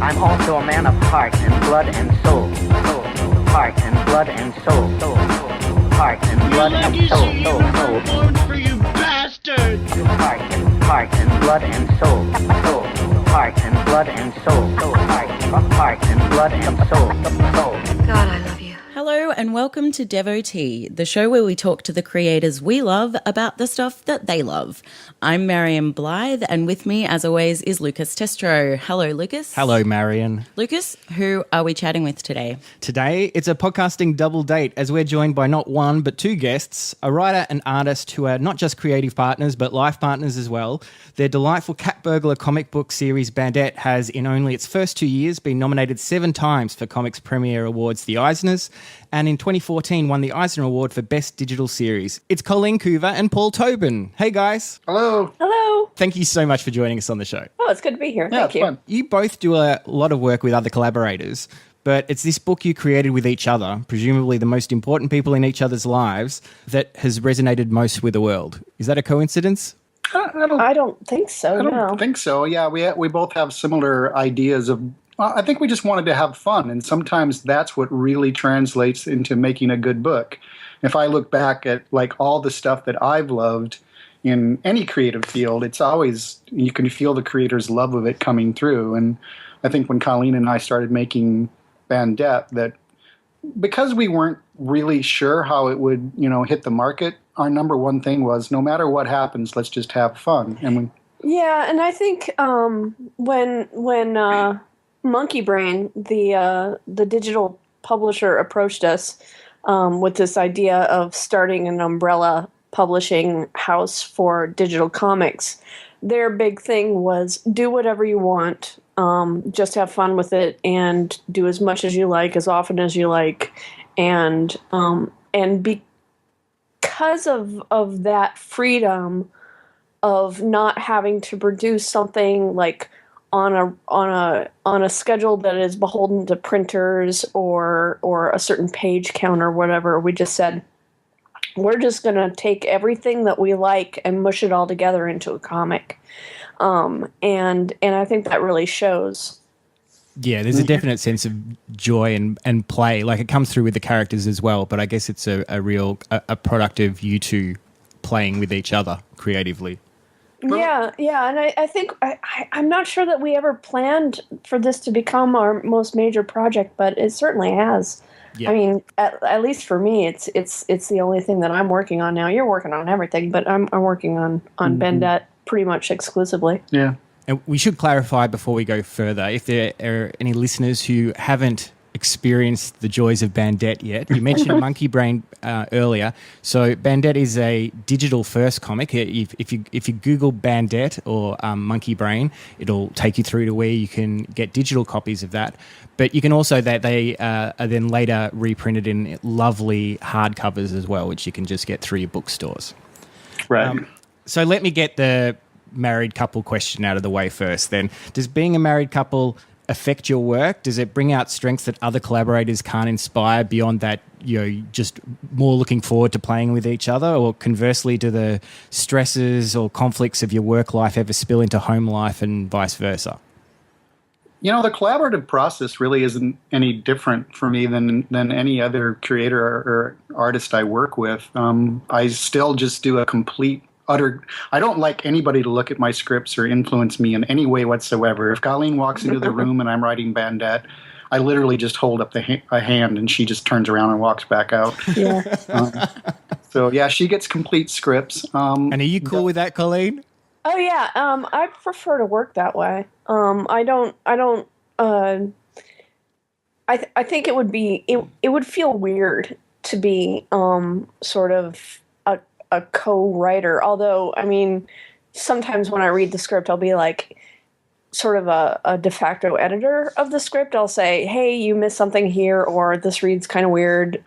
I'm also a man of heart and blood and soul. Heart and blood and soul. Heart and blood and soul. Vote for you bastards! Heart and blood and soul. Heart and blood and soul. Heart and blood and soul. God, I love you. Hello and welcome to Devotee, the show where we talk to the creators we love about the stuff that they love. I'm Marion Blythe, and with me, as always, is Lucas Testro. Hello, Lucas. Hello, Marion. Lucas, who are we chatting with today? Today, it's a podcasting double date as we're joined by not one but two guests, a writer and artist who are not just creative partners but life partners as well. Their delightful cat burglar comic book series Bandette has, in only its first 2 years, been nominated 7 times for Comics Premier Awards, the Eisners, and in 2014 won the Eisner Award for Best Digital Series. It's Colleen Coover and Paul Tobin. Hey, guys. Hello. Hello. Thank you so much for joining us on the show. Oh, it's good to be here. Yeah, Thank you. Fun. You both do a lot of work with other collaborators, but it's this book you created with each other, presumably the most important people in each other's lives, that has resonated most with the world. Is that a coincidence? I don't think so. I don't think so. Yeah, we both have similar ideas of. I think we just wanted to have fun, and sometimes that's what really translates into making a good book. If I look back at like all the stuff that I've loved in any creative field, it's always, you can feel the creator's love of it coming through. And I think when Colleen and I started making Bandette, that because we weren't really sure how it would, hit the market, our number one thing was no matter what happens, let's just have fun. And Yeah, and I think when Monkey Brain, the digital publisher, approached us with this idea of starting an umbrella publishing house for digital comics, their big thing was do whatever you want, just have fun with it, and do as much as you like, as often as you like, and because of that freedom of not having to produce something like on a schedule that is beholden to printers or a certain page count or whatever, we just said we're just going to take everything that we like and mush it all together into a comic, and I think that really shows. Yeah, there's a definite sense of joy and play. Like, it comes through with the characters as well, but I guess it's a real product of you two playing with each other creatively. Yeah, and I think I'm not sure that we ever planned for this to become our most major project, but it certainly has. Yeah. I mean, at least for me, it's the only thing that I'm working on now. You're working on everything, but I'm working on Bandette pretty much exclusively. Yeah. And we should clarify before we go further, if there are any listeners who haven't experienced the joys of Bandette yet. You mentioned Monkey Brain earlier. So Bandette is a digital-first comic. If you Google Bandette or Monkey Brain, it'll take you through to where you can get digital copies of that. But you can also, they are then later reprinted in lovely hardcovers as well, which you can just get through your bookstores. Right. So let me get the married couple question out of the way first then. Does being a married couple affect your work? Does it bring out strengths that other collaborators can't inspire beyond that, just more looking forward to playing with each other? Or conversely, do the stresses or conflicts of your work life ever spill into home life and vice versa? The collaborative process really isn't any different for me than any other creator or artist I work with. I still just do a complete I don't like anybody to look at my scripts or influence me in any way whatsoever. If Colleen walks into the room and I'm writing Bandette, I literally just hold up a hand and she just turns around and walks back out. Yeah. So yeah, she gets complete scripts. And are you cool with that, Colleen? Oh yeah. I prefer to work that way. I think it would feel weird to be sort of a co-writer, although I mean sometimes when I read the script I'll be like sort of a de facto editor of the script. I'll say, hey, you missed something here, or this reads kind of weird,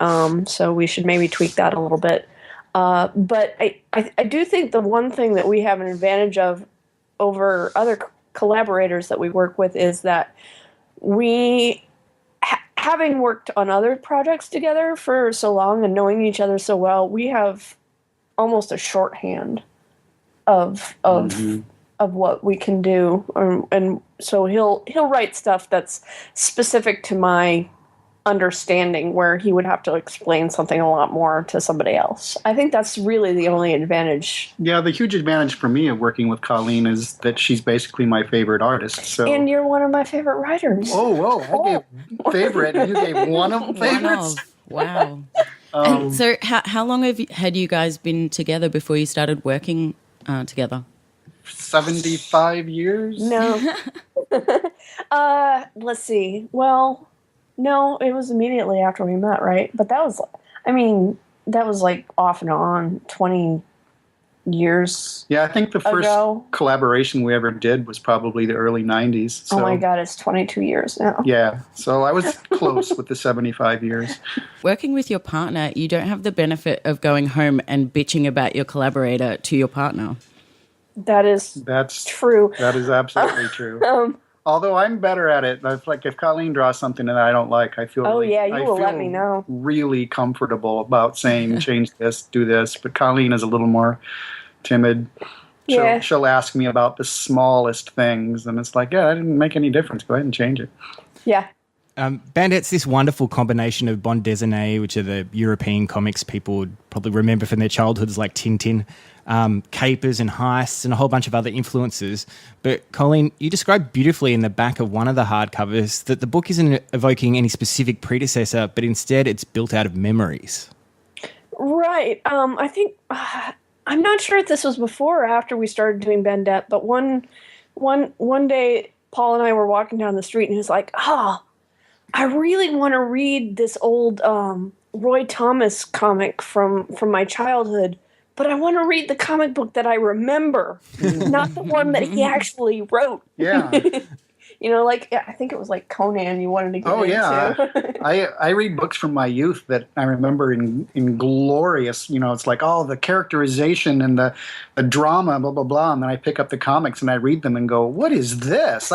so we should maybe tweak that a little bit, but I do think the one thing that we have an advantage of over other collaborators that we work with is that we having worked on other projects together for so long and knowing each other so well, we have almost a shorthand of of what we can do, and so he'll write stuff that's specific to my understanding, where he would have to explain something a lot more to somebody else. I think that's really the only advantage. Yeah, the huge advantage for me of working with Colleen is that she's basically my favorite artist. So. And you're one of my favorite writers. Oh, whoa! I gave favorite, and you gave one of favorites. Wow. And so, how long had you guys been together before you started working together? 75 years. No. Let's see. Well, no, it was immediately after we met, right? But that was like off and on 20 years. Yeah, I think the first ago. collaboration we ever did was probably the early 90s. So. Oh my God, it's 22 years now. Yeah, so I was close with the 75 years. Working with your partner, you don't have the benefit of going home and bitching about your collaborator to your partner. That's true. That is absolutely true. Although I'm better at it. If Colleen draws something that I don't like, I feel let me know. Really comfortable about saying change this, do this. But Colleen is a little more timid. She'll ask me about the smallest things, and it's like, yeah, that didn't make any difference. Go ahead and change it. Yeah. Bandette's this wonderful combination of bande dessinée, which are the European comics people would probably remember from their childhoods, like Tintin, capers and heists and a whole bunch of other influences. But Colleen, you described beautifully in the back of one of the hardcovers that the book isn't evoking any specific predecessor, but instead it's built out of memories. Right. I think I'm not sure if this was before or after we started doing Bandette, but one day Paul and I were walking down the street, and he was like, I really want to read this old Roy Thomas comic from my childhood, but I want to read the comic book that I remember, not the one that he actually wrote. Yeah. I think it was like Conan you wanted to get into. Oh, yeah. I read books from my youth that I remember in glorious, it's like, the characterization and the drama, blah, blah, blah. And then I pick up the comics and I read them and go, what is this?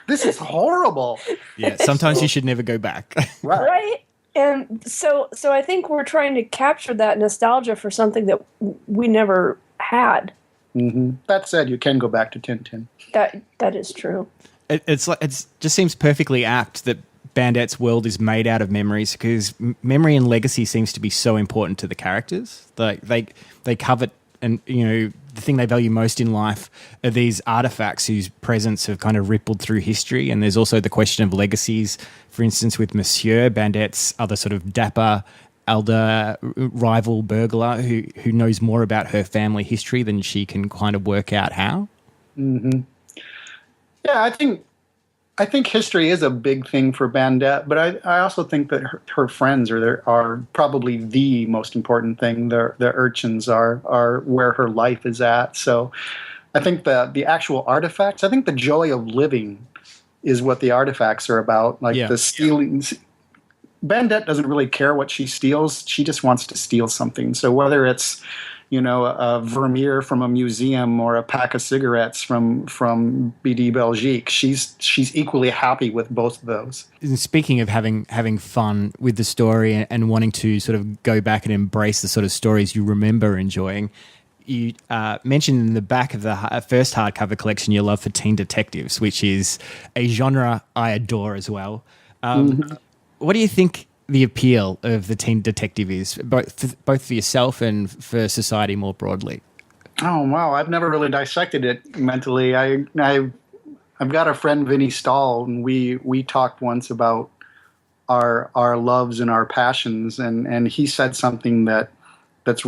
This is horrible. Yeah, sometimes you should never go back. Right. And so I think we're trying to capture that nostalgia for something that we never had. Mm-hmm. That said, you can go back to Tintin. That is true. It just seems perfectly apt that Bandette's world is made out of memories, because memory and legacy seems to be so important to the characters. Like they covet, and the thing they value most in life are these artifacts whose presence have kind of rippled through history. And there's also the question of legacies. For instance, with Monsieur, Bandette's other sort of dapper elder rival burglar who knows more about her family history than she can kind of work out how. Mm-hmm. Yeah, I think history is a big thing for Bandette, but I also think that her friends are probably the most important thing. The urchins are where her life is at. So I think the actual artifacts, I think the joy of living is what the artifacts are about. The stealing. Bandette doesn't really care what she steals. She just wants to steal something. So whether it's a Vermeer from a museum or a pack of cigarettes from BD Belgique, she's equally happy with both of those. And speaking of having fun with the story and wanting to sort of go back and embrace the sort of stories you remember enjoying, you mentioned in the back of the first hardcover collection your love for teen detectives, which is a genre I adore as well. What do you think the appeal of the teen detective is, both for yourself and for society more broadly? Oh, wow. I've never really dissected it mentally. I've got a friend, Vinny Stahl, and we talked once about our loves and our passions, and he said something that's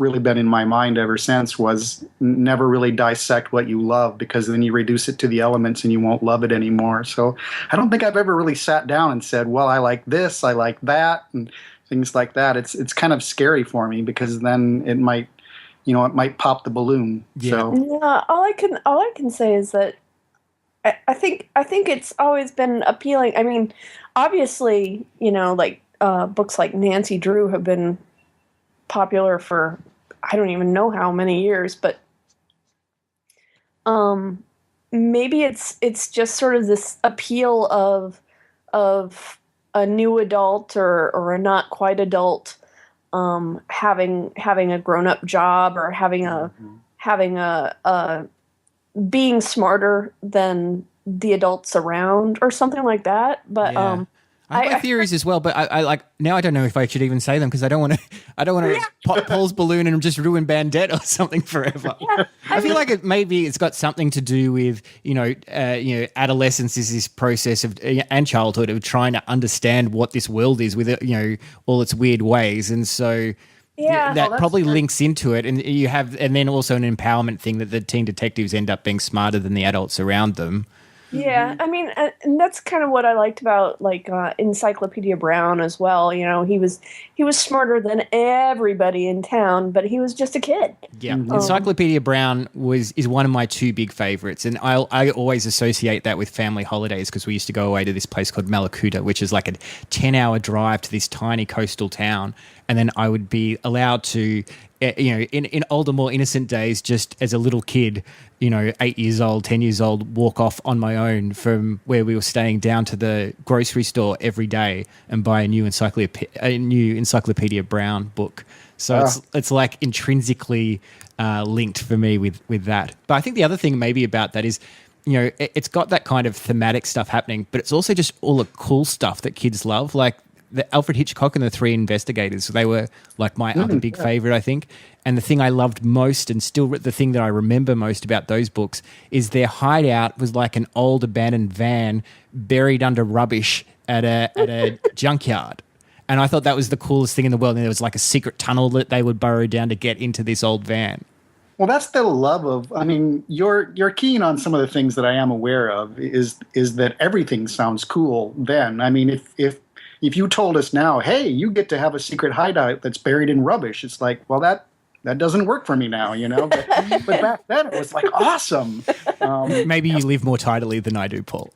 really been in my mind ever since, was never really dissect what you love, because then you reduce it to the elements and you won't love it anymore. So I don't think I've ever really sat down and said, well, I like this, I like that, and things like that. It's kind of scary for me, because then it might pop the balloon. Yeah. So yeah, all I can say is that I think it's always been appealing. I mean, obviously, books like Nancy Drew have been popular for I don't even know how many years, but maybe it's just sort of this appeal of a new adult or a not quite adult having a grown up job, or having a being smarter than the adults around or something like that. But Yeah. I have my theories as well, but I like now. I don't know if I should even say them because I don't want to. I don't want to pop Paul's balloon and just ruin Bandette or something forever. Yeah, I feel like it's got something to do with adolescence is this process of and childhood of trying to understand what this world is with all its weird ways, and so. Yeah, that probably links into it, and and then also an empowerment thing that the teen detectives end up being smarter than the adults around them. Yeah, I mean, and that's kind of what I liked about Encyclopedia Brown as well. He was smarter than everybody in town, but he was just a kid. Yeah, Encyclopedia Brown is one of my two big favorites, and I always associate that with family holidays because we used to go away to this place called Malakuta, which is like a 10-hour drive to this tiny coastal town, and then I would be allowed to. In older, more innocent days, just as a little kid, 8 years old, 10 years old, walk off on my own from where we were staying down to the grocery store every day and buy a new Encyclopedia Brown book. So it's like intrinsically linked for me with that. But I think the other thing maybe about that is, it's got that kind of thematic stuff happening, but it's also just all the cool stuff that kids love, like the Alfred Hitchcock and the Three Investigators. They were like my other big favorite, I think. And the thing I loved most, and still the thing that I remember most about those books, is their hideout was like an old abandoned van buried under rubbish at a junkyard. And I thought that was the coolest thing in the world. And there was like a secret tunnel that they would burrow down to get into this old van. Well, that's the love of. I mean, you're keen on some of the things that I am aware of. Is that everything sounds cool then? I mean, if you told us now, hey, you get to have a secret hideout that's buried in rubbish, it's like, well, that doesn't work for me now, But back then, it was like awesome. Maybe you live more tidily than I do, Paul.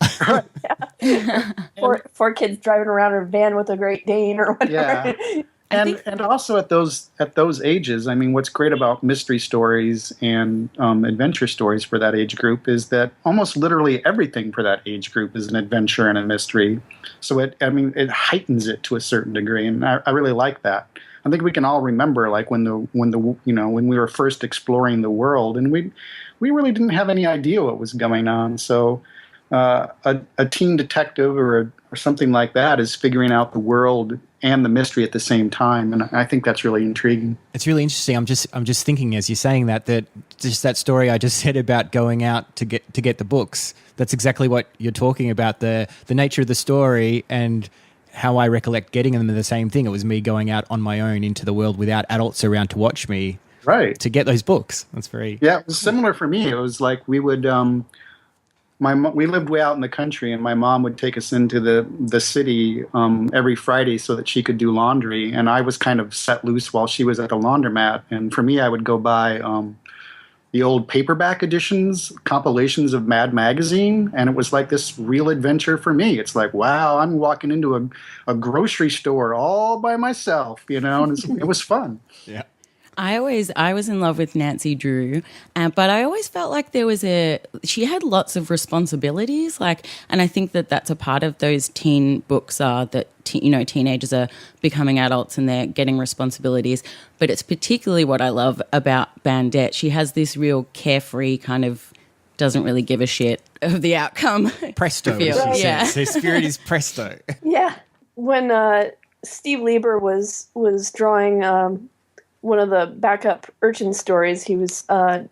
Four kids driving around in a van with a Great Dane or whatever. Yeah. And also at those ages, I mean, what's great about mystery stories and adventure stories for that age group is that almost literally everything for that age group is an adventure and a mystery. So it heightens it to a certain degree, and I really like that. I think we can all remember like when we were first exploring the world, and we really didn't have any idea what was going on. So a teen detective or something like that is figuring out the world and the mystery at the same time, and I think that's really intriguing. It's really interesting. I'm just thinking as you're saying that just that story I just said about going out to get the books. That's exactly what you're talking about. The nature of the story and how I recollect getting them are the same thing. It was me going out on my own into the world without adults around to watch me. Right. To get those books. That's very... Yeah, it was similar for me. It was like we would... we lived way out in the country, and my mom would take us into the city every Friday so that she could do laundry, and I was kind of set loose while she was at the laundromat. And for me, I would go buy the old paperback editions, compilations of Mad Magazine, and it was like this real adventure for me. It's like, wow, I'm walking into a grocery store all by myself, and it was fun. Yeah. I was in love with Nancy Drew, but I always felt like she had lots of responsibilities, and I think that that's a part of those teen books are that, teenagers are becoming adults and they're getting responsibilities, but it's particularly what I love about Bandette. She has this real carefree kind of, doesn't really give a shit of the outcome. Presto, feel. as she Yeah. says. Her spirit is presto. Yeah. When Steve Lieber was drawing one of the backup urchin stories, he was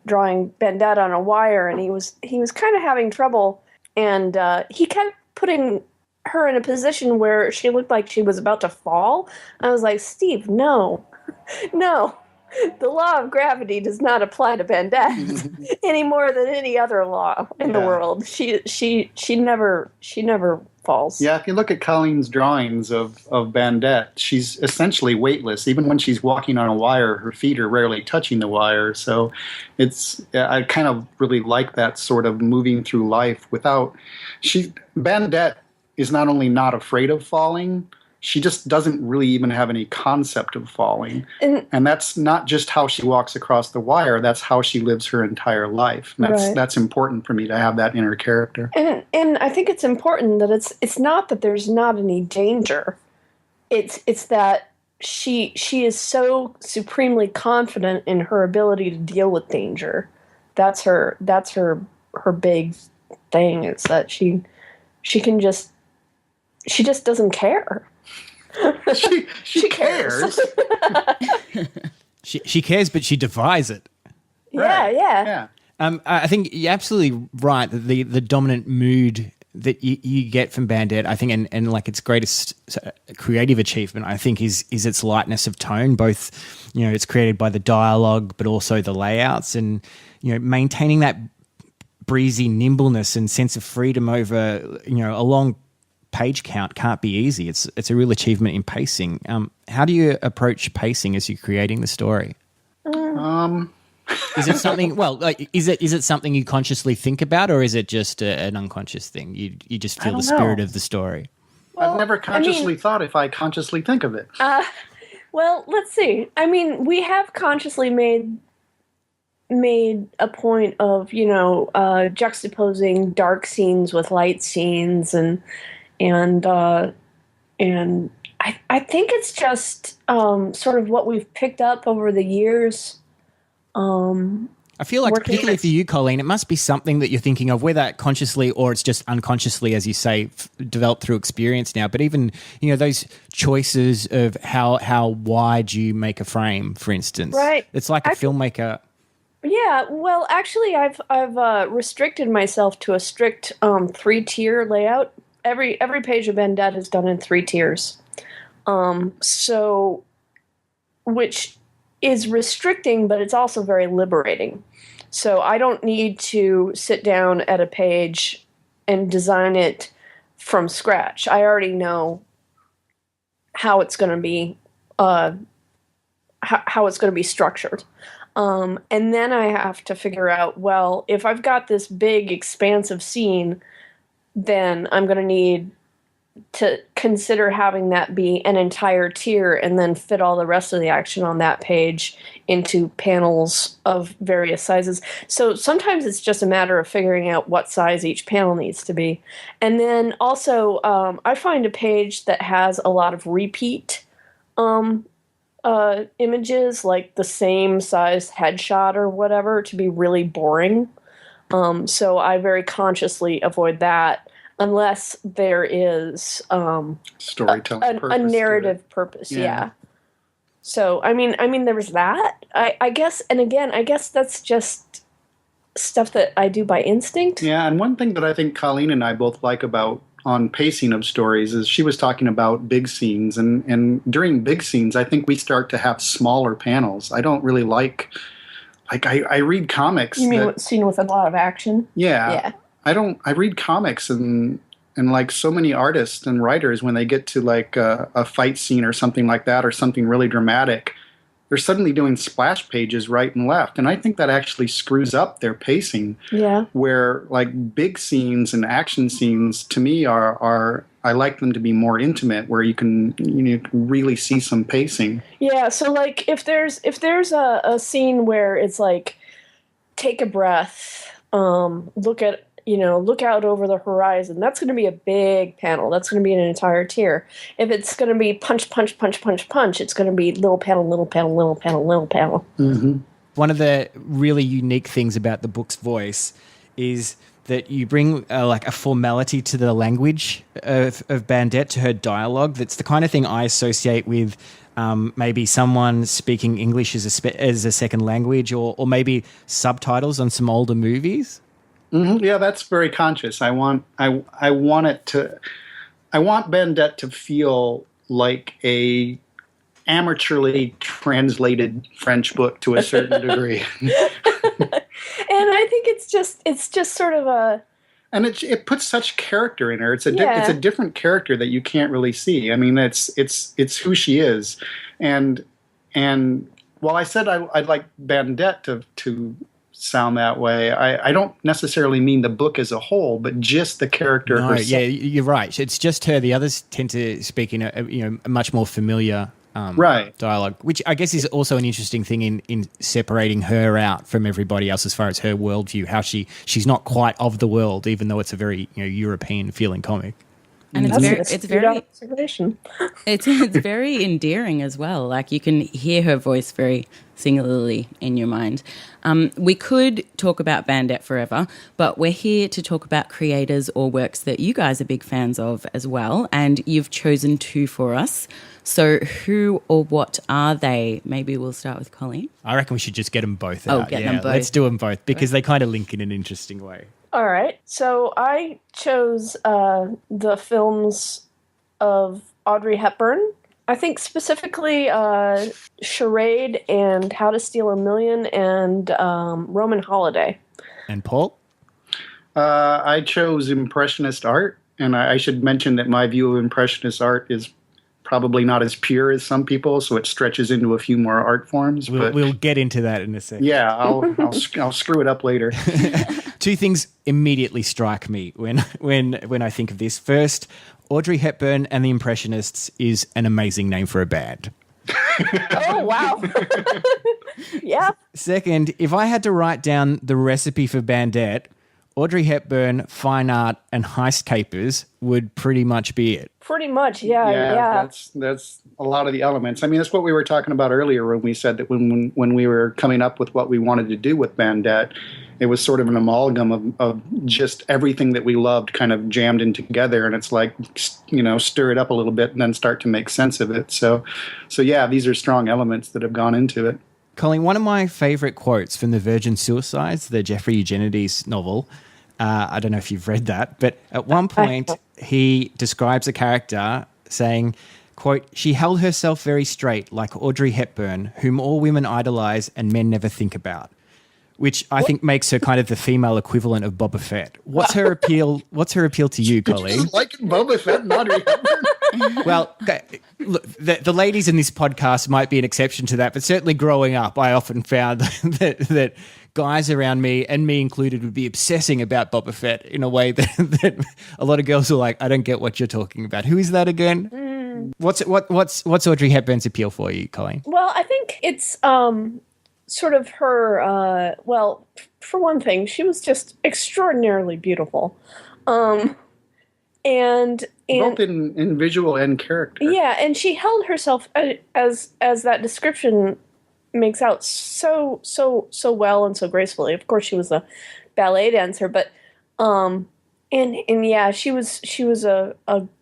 drawing Bandette on a wire, and he was kind of having trouble, and he kept putting her in a position where she looked like she was about to fall. I was like, Steve, no. The law of gravity does not apply to Bandette any more than any other law in the world. She never falls. Yeah, if you look at Colleen's drawings of Bandette, she's essentially weightless. Even when she's walking on a wire, her feet are rarely touching the wire. So I kind of really like that sort of moving through life without... Bandette is not only not afraid of falling, she just doesn't really even have any concept of falling. And that's not just how she walks across the wire, that's how she lives her entire life. And that's important for me to have that inner character. And I think it's important that it's not that there's not any danger. It's that she is so supremely confident in her ability to deal with danger. That's her her big thing. It's that she just doesn't care. She cares. She cares, but she defies it. Yeah. I think you're absolutely right that the dominant mood that you get from Bandette, I think, and like its greatest creative achievement, I think, is its lightness of tone. Both, it's created by the dialogue, but also the layouts, and maintaining that breezy nimbleness and sense of freedom over a long page count can't be easy. It's a real achievement in pacing. How do you approach pacing as you're creating the story? Is it something? Well, like, is it something you consciously think about, or is it just an unconscious thing? You just feel the spirit of the story. I've never consciously thought if I consciously think of it. Well, let's see. I mean, we have consciously made a point of juxtaposing dark scenes with light scenes, and I think it's just sort of what we've picked up over the years. I feel like, particularly for you, Colleen, it must be something that you're thinking of, whether consciously or it's just unconsciously, as you say, developed through experience now. But even, those choices of how wide you make a frame, for instance. Right. It's like a filmmaker. Yeah, well, actually, I've restricted myself to a strict 3-tier layout. Every page of Bandette is done in 3 tiers. So, which is restricting, but it's also very liberating. So I don't need to sit down at a page and design it from scratch. I already know how it's going to be, how it's going to be structured. And then I have to figure out, well, if I've got this big, expansive scene, then I'm going to need to consider having that be an entire tier and then fit all the rest of the action on that page into panels of various sizes. So sometimes it's just a matter of figuring out what size each panel needs to be. And then also, I find a page that has a lot of repeat images, like the same size headshot or whatever, to be really boring. So I very consciously avoid that. Unless there is storytelling a narrative purpose, yeah. So I mean, there was that. I guess, and again, I guess that's just stuff that I do by instinct. Yeah, and one thing that I think Colleen and I both like about on pacing of stories is she was talking about big scenes, and during big scenes, I think we start to have smaller panels. I don't really like I read comics. You mean scene with a lot of action? Yeah. I read comics and like so many artists and writers, when they get to like a fight scene or something like that, or something really dramatic, they're suddenly doing splash pages right and left. And I think that actually screws up their pacing. Yeah. Where like big scenes and action scenes to me are I like them to be more intimate, where you can really see some pacing. Yeah. So like if there's a scene where it's like, take a breath, look out over the horizon. That's going to be a big panel. That's going to be an entire tier. If it's going to be punch, punch, punch, punch, punch, it's going to be little panel, little panel, little panel, little panel. Mm-hmm. One of the really unique things about the book's voice is that you bring like a formality to the language of Bandette, to her dialogue. That's the kind of thing I associate with maybe someone speaking English as a second language, or maybe subtitles on some older movies. Mm-hmm. Yeah, that's very conscious. I want Bandette to feel like a amateurly translated French book to a certain degree. And I think it's just sort of a, and it puts such character in her. It's a different character that you can't really see. I mean, it's who she is, and while I said I'd like Bandette to sound that way, I don't necessarily mean the book as a whole, but just the character herself. Yeah, you're right. It's just her. The others tend to speak in a much more familiar dialogue, which I guess is also an interesting thing in separating her out from everybody else as far as her worldview, how she's not quite of the world, even though it's a very European feeling comic. And it's That's very, an it's astute very, observation. it's very endearing as well. Like you can hear her voice very singularly in your mind. We could talk about Bandette forever, but we're here to talk about creators or works that you guys are big fans of as well, and you've chosen two for us. So who or what are they? Maybe we'll start with Colleen. I reckon we should just get them both Oh, out. get them both. Let's do them both because they kind of link in an interesting way. All right. So I chose the films of Audrey Hepburn. I think specifically Charade and How to Steal a Million and Roman Holiday. And Paul? I chose Impressionist art, and I should mention that my view of Impressionist art is probably not as pure as some people, so it stretches into a few more art forms. We'll get into that in a second. Yeah, I'll screw it up later. Two things immediately strike me when I think of this. First, Audrey Hepburn and the Impressionists is an amazing name for a band. Oh, wow. Yeah. Second, if I had to write down the recipe for Bandette, Audrey Hepburn, fine art, and heist capers would pretty much be it. Pretty much, yeah. That's a lot of the elements. I mean, that's what we were talking about earlier when we said that when we were coming up with what we wanted to do with Bandette, it was sort of an amalgam of just everything that we loved kind of jammed in together, and it's like, stir it up a little bit and then start to make sense of it. So yeah, these are strong elements that have gone into it. Colleen, one of my favorite quotes from The Virgin Suicides, the Jeffrey Eugenides novel, I don't know if you've read that, but at one point he describes a character saying, quote, "She held herself very straight like Audrey Hepburn, whom all women idolize and men never think about," which I think makes her kind of the female equivalent of Boba Fett. What's her appeal? What's her appeal to you, Colleen? Like Boba Fett and Audrey Hepburn? Well, look, the ladies in this podcast might be an exception to that, but certainly growing up, I often found that guys around me, and me included, would be obsessing about Boba Fett in a way that a lot of girls are like, "I don't get what you're talking about. Who is that again?" What's Audrey Hepburn's appeal for you, Colleen? Well, I think it's sort of her, well, for one thing, she was just extraordinarily beautiful. And Both in visual and character. yeah, and she held herself as that description makes out so well and so gracefully. Of course, she was a ballet dancer, but and yeah, she was a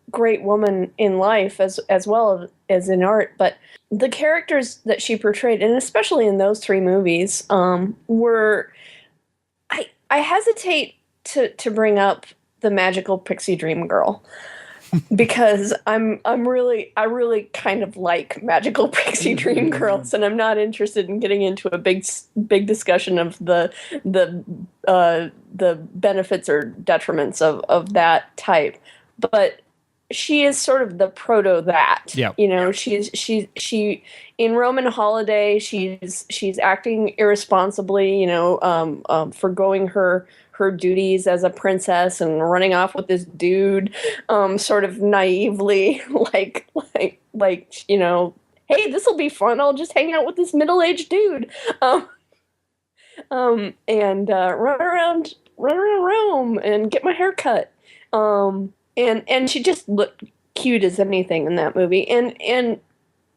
great woman in life as well as in art. But the characters that she portrayed, and especially in those three movies, were I hesitate to bring up the magical pixie dream girl. Because I really kind of like magical pixie dream girls, and I'm not interested in getting into a big discussion of the benefits or detriments of that type. But she is sort of the proto that. Yeah. She in Roman Holiday, she's acting irresponsibly, forgoing her duties as a princess and running off with this dude, sort of naively, like, hey, this will be fun. I'll just hang out with this middle-aged dude, and run around Rome and get my hair cut. And she just looked cute as anything in that movie. And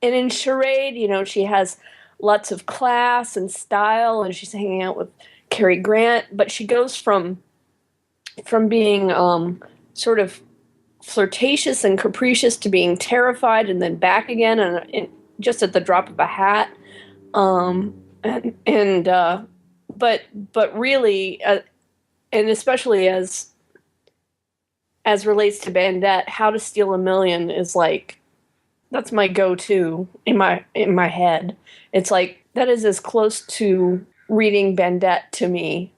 in Charade, she has lots of class and style, and she's hanging out with Cary Grant, but she goes from being sort of flirtatious and capricious to being terrified and then back again, and just at the drop of a hat. But really, and especially as relates to Bandette, How to Steal a Million is like, that's my go-to in my head. It's like, that is as close to reading Bandette to me,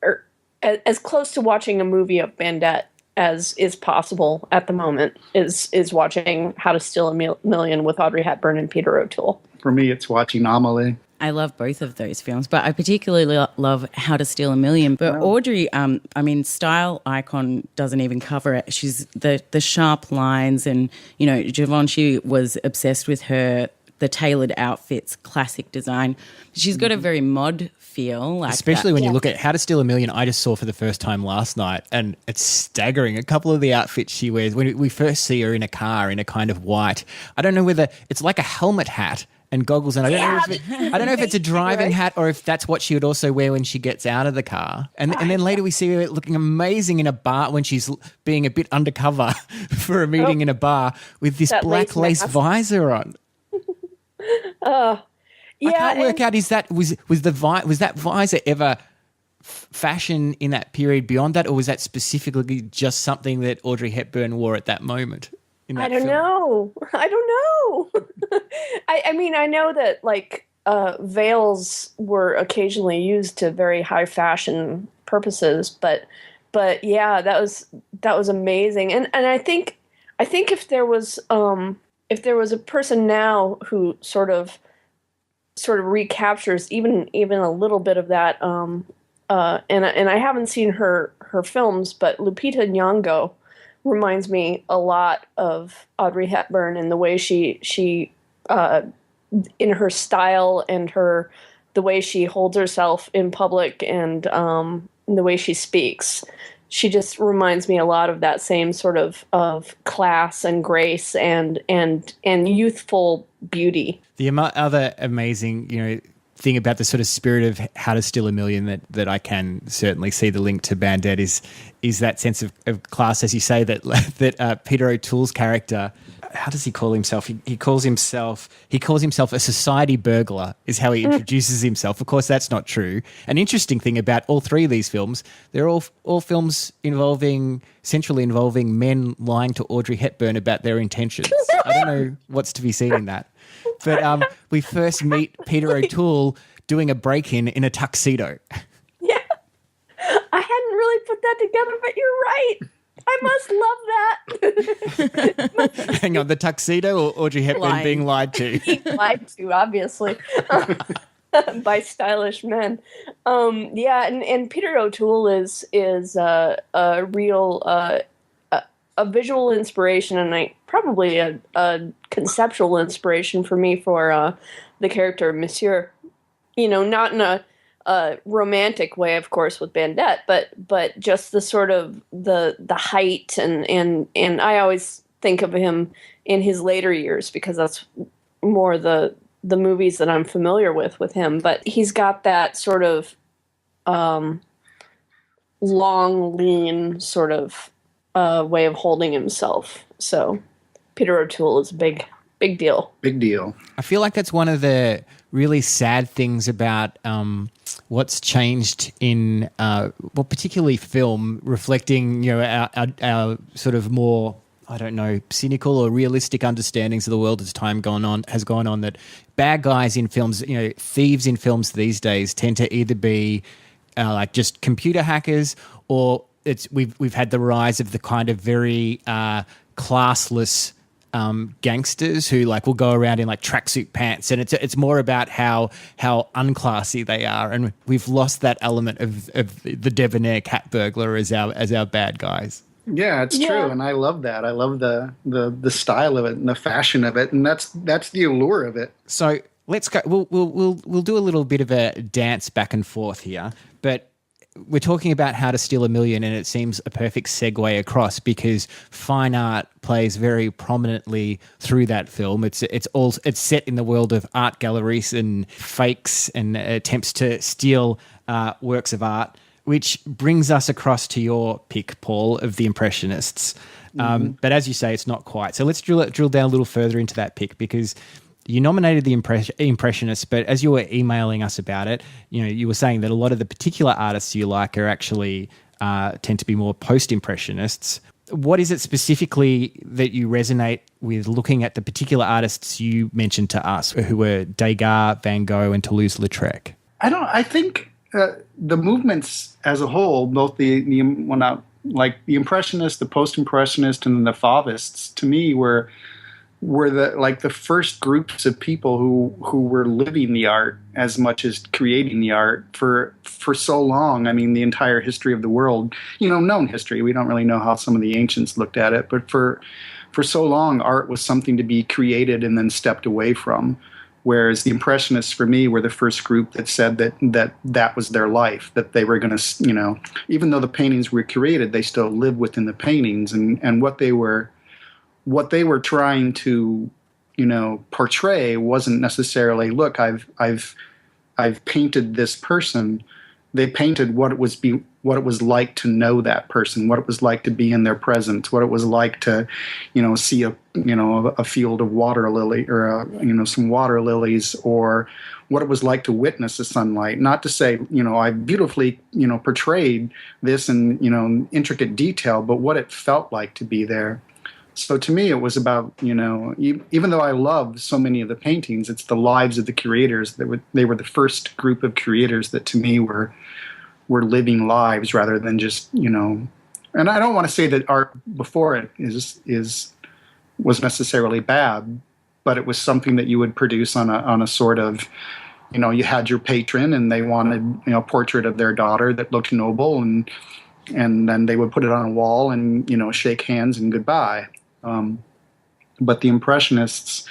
or as close to watching a movie of Bandette as is possible at the moment, is watching How to Steal a Million with Audrey Hepburn and Peter O'Toole. For me, it's watching Amelie. I love both of those films, but I particularly love How to Steal a Million. But wow. Audrey, style icon doesn't even cover it. She's the sharp lines, and Givenchy was obsessed with her the tailored outfits, classic design. She's got a very mod feel, like especially that. when you look at How to Steal a Million. I just saw for the first time last night, and it's staggering. A couple of the outfits she wears when we first see her in a car in a kind of white. I don't know whether it's like a helmet hat and goggles, and I don't know if it's a driving hat or if that's what she would also wear when she gets out of the car. And then later we see her looking amazing in a bar when she's being a bit undercover for a meeting in a bar with this black lace visor on. Yeah, I can't work out, was that visor ever fashion in that period beyond that, or was that specifically just something that Audrey Hepburn wore at that moment? I don't know. I mean, I know that like veils were occasionally used to very high fashion purposes, but yeah, that was amazing. And I think if there was a person now who sort of recaptures even a little bit of that, and I haven't seen her films, but Lupita Nyong'o reminds me a lot of Audrey Hepburn in the way she in her style and the way she holds herself in public and the way she speaks. She just reminds me a lot of that same sort of class and grace and youthful beauty. The other amazing, thing about the sort of spirit of How to Steal a Million that I can certainly see the link to Bandette is that sense of class, as you say, that Peter O'Toole's character, how does he call himself? He calls himself a society burglar is how he introduces himself. Of course, that's not true. An interesting thing about all three of these films, they're all films centrally involving men lying to Audrey Hepburn about their intentions. I don't know what's to be seen in that. But we first meet Peter O'Toole doing a break-in in a tuxedo. Yeah. I hadn't really put that together, but you're right. I must love that. Hang on, the tuxedo or Audrey Hepburn being lied to? Being lied to, obviously, by stylish men. Yeah, and Peter O'Toole is a real a visual inspiration, and probably a conceptual inspiration for me for the character Monsieur. Not in a romantic way, of course, with Bandette, but just the sort of the height and I always think of him in his later years because that's more the movies that I'm familiar with him. But he's got that sort of long, lean sort of way of holding himself. So Peter O'Toole is a big deal. Big deal. I feel like that's one of the really sad things about what's changed in, particularly film, reflecting, our sort of more, I don't know, cynical or realistic understandings of the world as time has gone on. That bad guys in films, thieves in films these days tend to either be like just computer hackers, or we've had the rise of the kind of very classless gangsters who will go around in tracksuit pants, and it's more about how unclassy they are, and we've lost that element of the debonair cat burglar as our bad guys. Yeah, it's true, and I love that. I love the style of it and the fashion of it, and that's the allure of it. So let's go. We'll do a little bit of a dance back and forth here, but we're talking about How to Steal a Million, and it seems a perfect segue across because fine art plays very prominently through that film. It's set in the world of art galleries and fakes and attempts to steal works of art, which brings us across to your pick, Paul, of the Impressionists. But as you say, it's not quite. So let's drill down a little further into that pick, because you nominated the Impressionists, but as you were emailing us about it, you were saying that a lot of the particular artists you like are actually tend to be more post-Impressionists. What is it specifically that you resonate with looking at the particular artists you mentioned to us, who were Degas, Van Gogh, and Toulouse-Lautrec? I think the movements as a whole, both the Impressionists, the post-Impressionists, and the Fauvists, to me were the first groups of people who were living the art as much as creating the art for so long. I mean, the entire history of the world, known history. We don't really know how some of the ancients looked at it, but for so long, art was something to be created and then stepped away from. Whereas the Impressionists, for me, were the first group that said that was their life, that they were going to, even though the paintings were curated, they still live within the paintings, and what they were trying to, portray wasn't necessarily, look, I've painted this person. They painted what it was like to know that person, what it was like to be in their presence, what it was like to, see a field of water lily or some water lilies, or what it was like to witness the sunlight. Not to say, I beautifully, portrayed this in, intricate detail, but what it felt like to be there. So to me, it was about, even though I love so many of the paintings, it's the lives of the curators they were the first group of curators that to me were living lives rather than just, and I don't want to say that art before it was necessarily bad, but it was something that you would produce on a sort of, you had your patron and they wanted, a portrait of their daughter that looked noble, and then they would put it on a wall and, shake hands and goodbye. But the Impressionists,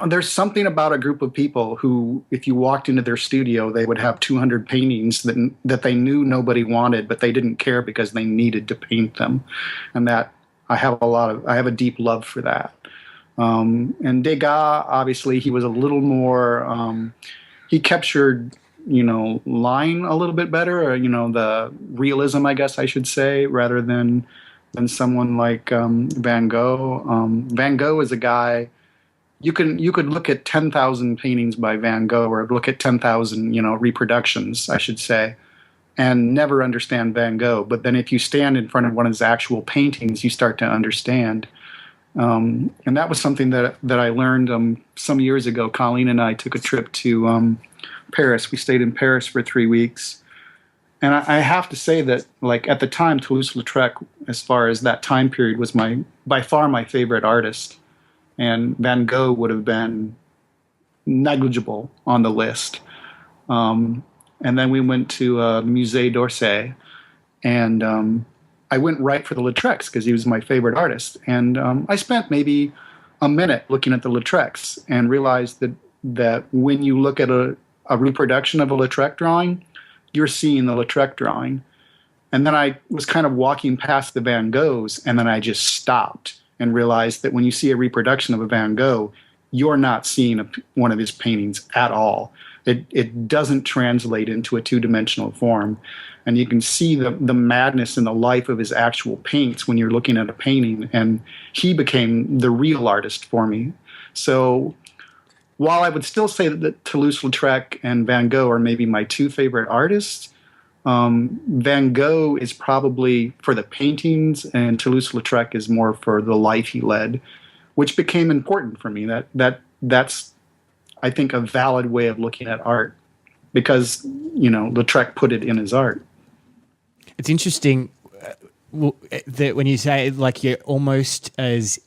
there's something about a group of people who, if you walked into their studio, they would have 200 paintings that they knew nobody wanted, but they didn't care because they needed to paint them. And that I have a deep love for that. And Degas, obviously, he was a little more, he captured, line a little bit better, or, the realism, I guess I should say, rather than someone like Van Gogh. Van Gogh is a guy, you could look at 10,000 paintings by Van Gogh, or look at 10,000 reproductions, I should say, and never understand Van Gogh. But then if you stand in front of one of his actual paintings, you start to understand. And that was something that I learned some years ago. Colleen and I took a trip to Paris. We stayed in Paris for 3 weeks. And I have to say that, like, at the time, Toulouse-Lautrec, as far as that time period, was by far my favorite artist. And Van Gogh would have been negligible on the list. And then we went to Musée d'Orsay, and I went right for the Lautrecs because he was my favorite artist. And I spent maybe a minute looking at the Lautrecs and realized that when you look at a reproduction of a Lautrec drawing, you're seeing the Lautrec drawing. And then I was kind of walking past the Van Goghs, and then I just stopped and realized that when you see a reproduction of a Van Gogh, you're not seeing one of his paintings at all. It doesn't translate into a two-dimensional form. And you can see the madness and the life of his actual paints when you're looking at a painting. And he became the real artist for me. So while I would still say that Toulouse-Lautrec and Van Gogh are maybe my two favorite artists, Van Gogh is probably for the paintings, and Toulouse-Lautrec is more for the life he led, which became important for me. That's I think a valid way of looking at art, because Lautrec put it in his art. It's interesting that when you say, like, you're almost as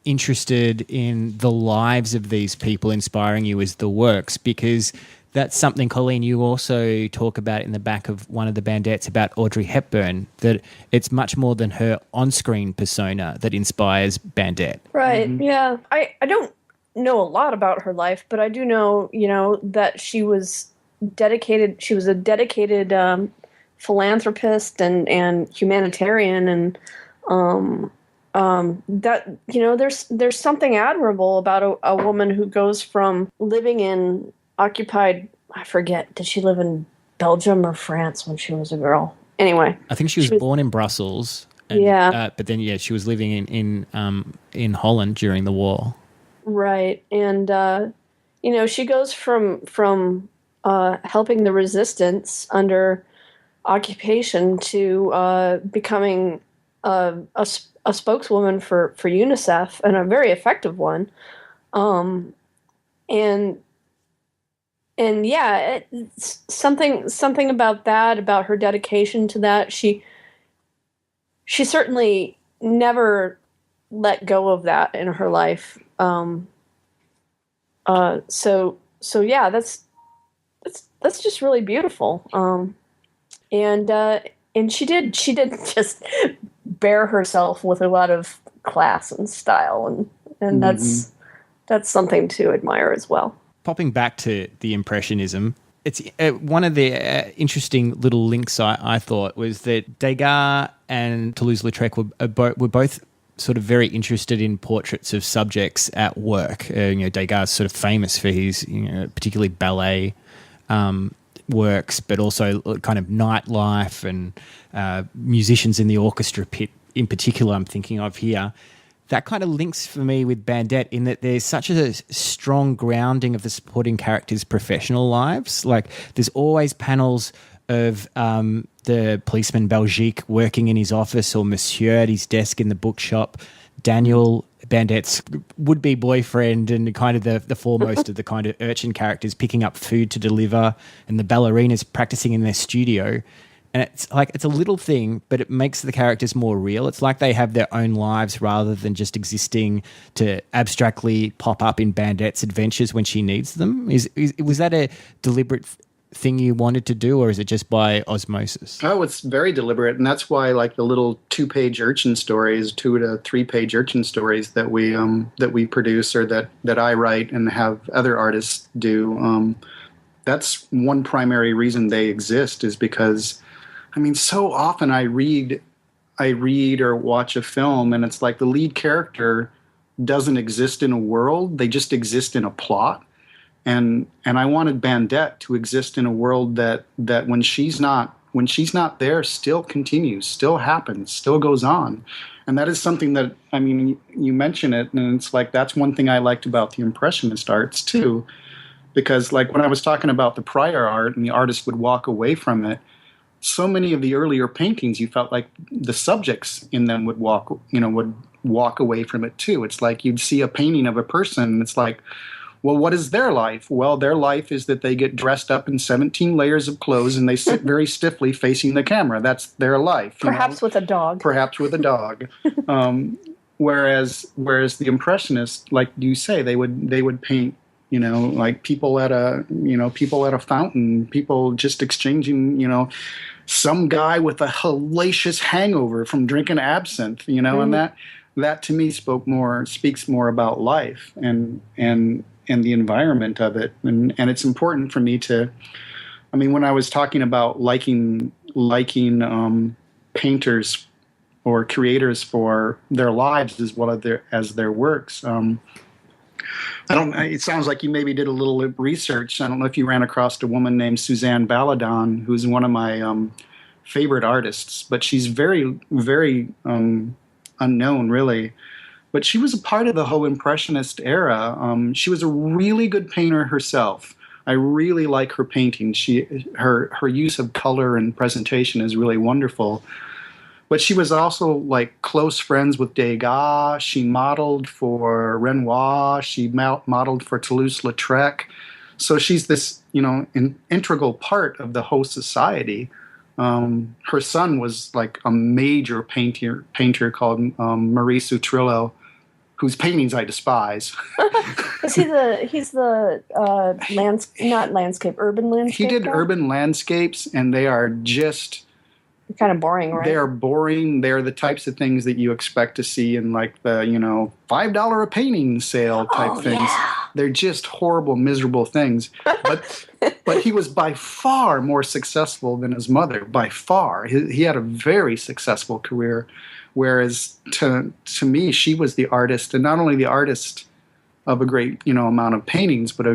interested in the lives of these people inspiring you as the works, because that's something, Colleen, you also talk about in the back of one of the Bandettes about Audrey Hepburn, that it's much more than her on-screen persona that inspires Bandette. Right, yeah. I don't know a lot about her life, but I do know, that she was dedicated. She was a dedicated philanthropist and humanitarian, and that there's something admirable about a woman who goes from living in occupied, I forget, did she live in Belgium or France when she was a girl? Anyway, I think she was born in Brussels. And, yeah, but then she was living in Holland during the war. Right, and she goes from helping the resistance under occupation to becoming a spokeswoman for UNICEF, and a very effective one. And yeah, it's something about that, about her dedication to that. She certainly never let go of that in her life. So yeah, that's just really beautiful. And she did just bear herself with a lot of class and style, and that's something to admire as well. popping back to the Impressionism, it's one of the interesting little links I thought was that Degas and Toulouse-Lautrec were both sort of very interested in portraits of subjects at work. Degas is sort of famous for his, particularly ballet works, but also kind of nightlife and musicians in the orchestra pit in particular I'm thinking of here. That kind of links for me with Bandette in that there's such a strong grounding of the supporting characters' professional lives. Like there's always panels of the policeman Belgique working in his office, or Monsieur at his desk in the bookshop, Daniel, Bandette's would-be boyfriend and kind of the foremost of the kind of urchin characters picking up food to deliver, and the ballerinas practicing in their studio. And it's like, it's a little thing, but it makes the characters more real. It's like they have their own lives rather than just existing to abstractly pop up in Bandette's adventures when she needs them. Was that a deliberate thing you wanted to do, or is it just by osmosis? Oh, it's very deliberate, and that's why like the little 2-page urchin stories, 2 to 3-page urchin stories that we produce, or that I write and have other artists do. That's one primary reason they exist, is because, I mean, so often I read or watch a film, and it's like the lead character doesn't exist in a world; they just exist in a plot. And I wanted Bandette to exist in a world that when she's not there, still continues, still happens, still goes on. And that is something that, I mean, you mention it, and it's like that's one thing I liked about the Impressionist arts too, because like when I was talking about the prior art and the artist would walk away from it, so many of the earlier paintings, you felt like the subjects in them would walk away from it too. It's like you'd see a painting of a person, and it's like, well, what is their life? Well, their life is that they get dressed up in 17 layers of clothes and they sit very stiffly facing the camera. That's their life. Perhaps with a dog. Perhaps with a dog. Whereas the Impressionists, like you say, they would paint, like people at a fountain, people just exchanging, some guy with a hellacious hangover from drinking absinthe, and that to me speaks more about life and the environment of it. And it's important for me to, I mean, when I was talking about liking painters or creators for their lives as well as their works, it sounds like you maybe did a little research. I don't know if you ran across a woman named Suzanne Baladon, who's one of my favorite artists, but she's very, very unknown, really. But she was a part of the whole Impressionist era. She was a really good painter herself. I really like her painting. Her use of color and presentation is really wonderful. But she was also like close friends with Degas. She modeled for Renoir. She modeled for Toulouse-Lautrec. So she's this, an integral part of the whole society. Her son was like a major painter called Maurice Utrillo, whose paintings I despise. Is he's the not landscape, urban landscape? He did guy? urban landscapes, and they are just kind of boring, right? They are boring. They're the types of things that you expect to see in like the, $5 a painting sale type things. Yeah. They're just horrible, miserable things. But he was by far more successful than his mother, by far. He had a very successful career, whereas to me, she was the artist, and not only the artist of a great, amount of paintings, but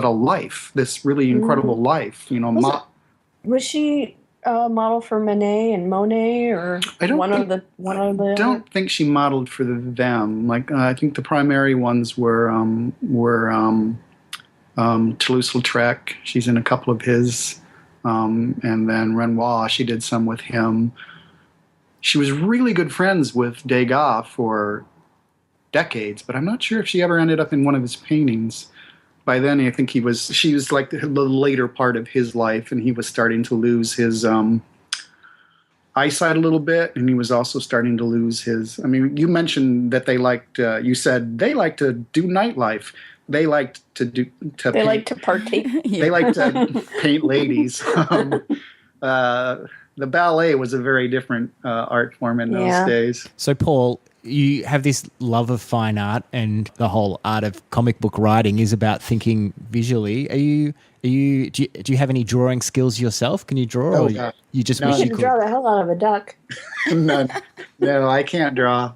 a life, this really incredible life. Was she model for Manet and Monet, or I don't think she modeled for them. Like I think the primary ones were Toulouse-Lautrec. She's in a couple of his, and then Renoir. She did some with him. She was really good friends with Degas for decades, but I'm not sure if she ever ended up in one of his paintings. By then, I think she was like the later part of his life, and he was starting to lose his eyesight a little bit, and he was also starting to lose his, I mean, you mentioned that you said they like to do nightlife. They liked to like to partake. They like to paint ladies. the ballet was a very different art form in those days. So, Paul, you have this love of fine art, and the whole art of comic book writing is about thinking visually. Do you have any drawing skills yourself? Can you draw? Oh, or yeah. You just No. wish You you can could? draw the hell out of a duck. No, I can't draw.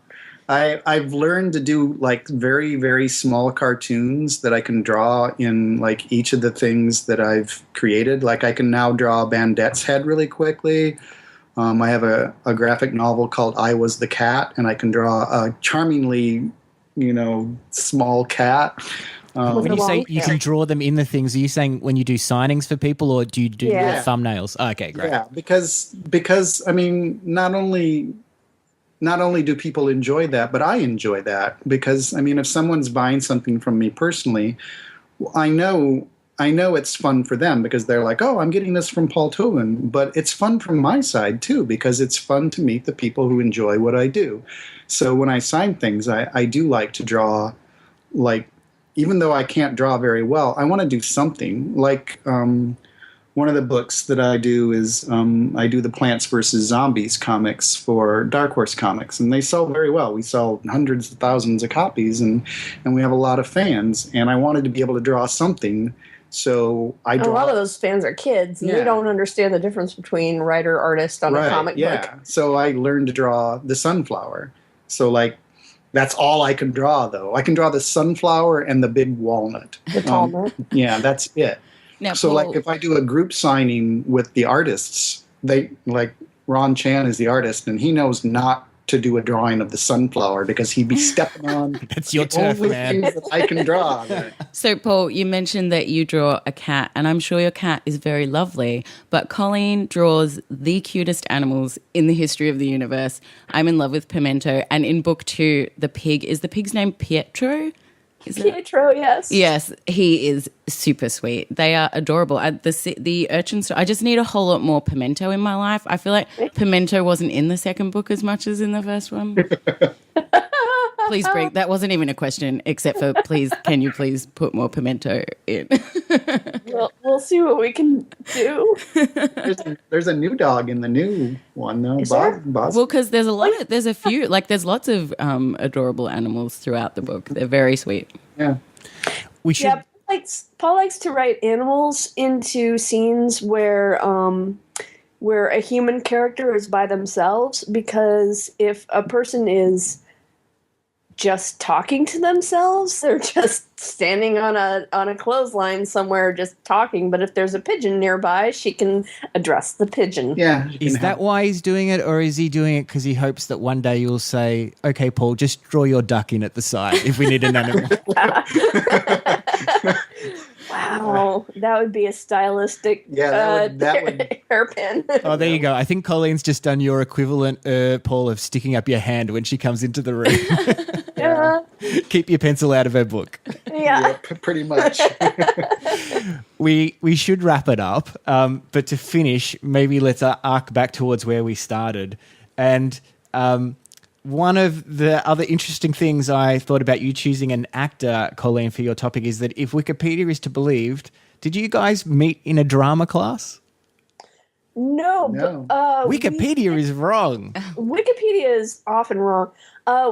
I've learned to do like very, very small cartoons that I can draw in like each of the things that I've created. Like I can now draw Bandette's head really quickly. I have a graphic novel called I Was the Cat, and I can draw a charmingly, small cat. When you say you can draw them in the things, are you saying when you do signings for people, or do you do Yeah. thumbnails? Oh, okay, great. Yeah, because I mean, not only do people enjoy that, but I enjoy that because I mean, if someone's buying something from me personally, I know it's fun for them because they're like, oh, I'm getting this from Paul Tobin, but it's fun from my side too because it's fun to meet the people who enjoy what I do. So when I sign things, I do like to draw, like, even though I can't draw very well, I want to do something. Like one of the books that I do is I do the Plants vs. Zombies comics for Dark Horse Comics, and they sell very well. We sell hundreds of thousands of copies, and we have a lot of fans. And I wanted to be able to draw something, so I draw. A lot of those fans are kids, and they don't understand the difference between writer-artist on a comic book. So I learned to draw the sunflower. So like, that's all I can draw, though. I can draw the sunflower and the big walnut. The tall nut. Yeah, that's it. Now, So, Paul, like, if I do a group signing with the artists, Ron Chan is the artist, and he knows not to do a drawing of the sunflower because he'd be stepping on That's your the turf, only man. things that I can draw. So, Paul, you mentioned that you draw a cat, and I'm sure your cat is very lovely, but Colleen draws the cutest animals in the history of the universe. I'm in love with Pimento, and in book 2, the pig's name Pietro? Is it? Pietro, yes. Yes, he is super sweet. They are adorable. The urchins, I just need a whole lot more Pimento in my life. I feel like Pimento wasn't in the second book as much as in the first one. Please bring, that wasn't even a question, except for can you please put more Pimento in? We'll see what we can do. There's a new dog in the new one, though. Is there? Boss. Well, because there's lots of adorable animals throughout the book. They're very sweet. Yeah. We should. Yeah, Paul likes to write animals into scenes where a human character is by themselves, because if a person is just talking to themselves, they're just standing on a clothesline somewhere just talking. But if there's a pigeon nearby, she can address the pigeon. Yeah. Is that why he's doing it, or is he doing it because he hopes that one day you'll say, okay, Paul, just draw your duck in at the side if we need an animal? Wow, that would be a stylistic that would hairpin. Oh, there you go. I think Colleen's just done your equivalent, Paul, of sticking up your hand when she comes into the room. Yeah. Keep your pencil out of her book. Yeah. pretty much. We should wrap it up, but to finish, maybe let's arc back towards where we started. And one of the other interesting things I thought about you choosing an actor, Colleen, for your topic is that if Wikipedia is to be believed, did you guys meet in a drama class? No. But, Wikipedia is wrong. Wikipedia is often wrong.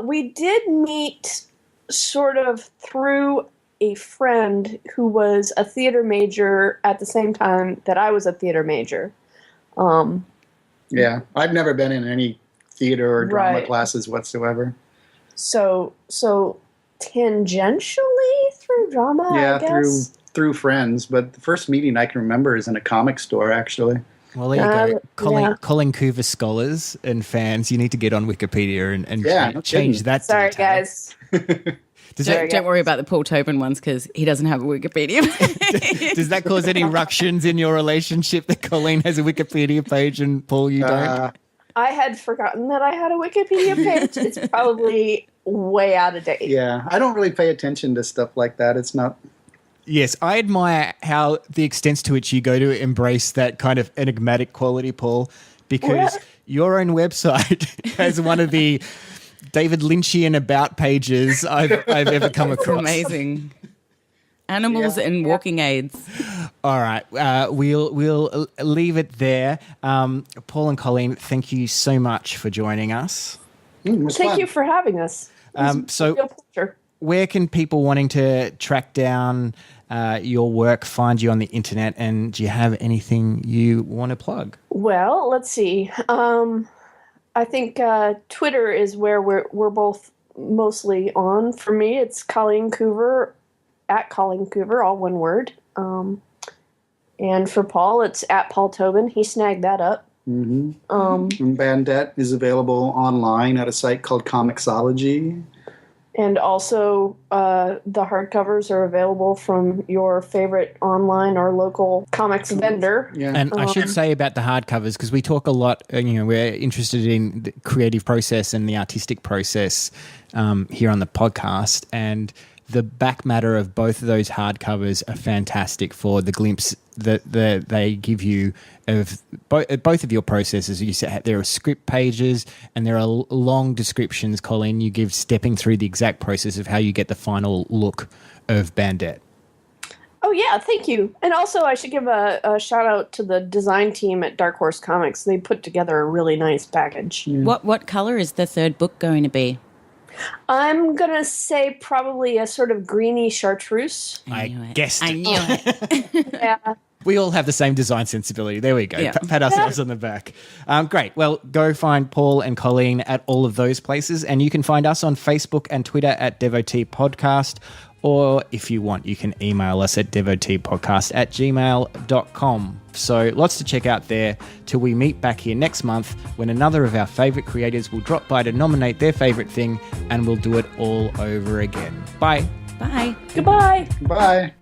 We did meet sort of through a friend who was a theater major at the same time that I was a theater major. Yeah, I've never been in any theater or drama Right. classes whatsoever. So tangentially through drama, Yeah, I guess. through friends, but the first meeting I can remember is in a comic store, actually. Well, there you go. yeah. Colleen Coover scholars and fans, you need to get on Wikipedia and Yeah, no change kidding. that. Sorry, detail. guys. Don't worry about the Paul Tobin ones because he doesn't have a Wikipedia. Does that cause any ructions in your relationship that Colleen has a Wikipedia page and Paul, you don't? I had forgotten that I had a Wikipedia page. It's probably way out of date. Yeah, I don't really pay attention to stuff like that. It's not. Yes, I admire how the extents to which you go to embrace that kind of enigmatic quality, Paul, because your own website has one of the David Lynchian about pages I've ever come across. Amazing. Animals and walking aids. All right, we'll leave it there. Paul and Colleen, thank you so much for joining us. It was Thank fun. you for having us. It was a So real pleasure. where can people wanting to track down your work find you on the internet, and do you have anything you want to plug? Well, let's see. I think Twitter is where we're both mostly on. For me, it's Colleen Coover, at Colleen Coover, all one word. And for Paul, it's at Paul Tobin. He snagged that up. And Bandette is available online at a site called Comixology. And also, the hardcovers are available from your favorite online or local comics vendor. Yeah. And I should say about the hardcovers, because we talk a lot, we're interested in the creative process and the artistic process here on the podcast. And the back matter of both of those hardcovers are fantastic for the glimpse that they give you of both of your processes. You said there are script pages and there are long descriptions, Colleen, you give stepping through the exact process of how you get the final look of Bandette. Oh, yeah, thank you. And also, I should give a shout out to the design team at Dark Horse Comics. They put together a really nice package. What color is the third book going to be? I'm going to say probably a sort of greeny chartreuse. I knew it. guessed I it. knew it. Yeah. We all have the same design sensibility. There we go. Yeah. Pat ourselves on the back. Great. Well, go find Paul and Colleen at all of those places. And you can find us on Facebook and Twitter at Devotee Podcast. Or if you want, you can email us at devoteepodcast@gmail.com. So lots to check out there till we meet back here next month when another of our favourite creators will drop by to nominate their favourite thing, and we'll do it all over again. Bye. Bye. Goodbye. Bye.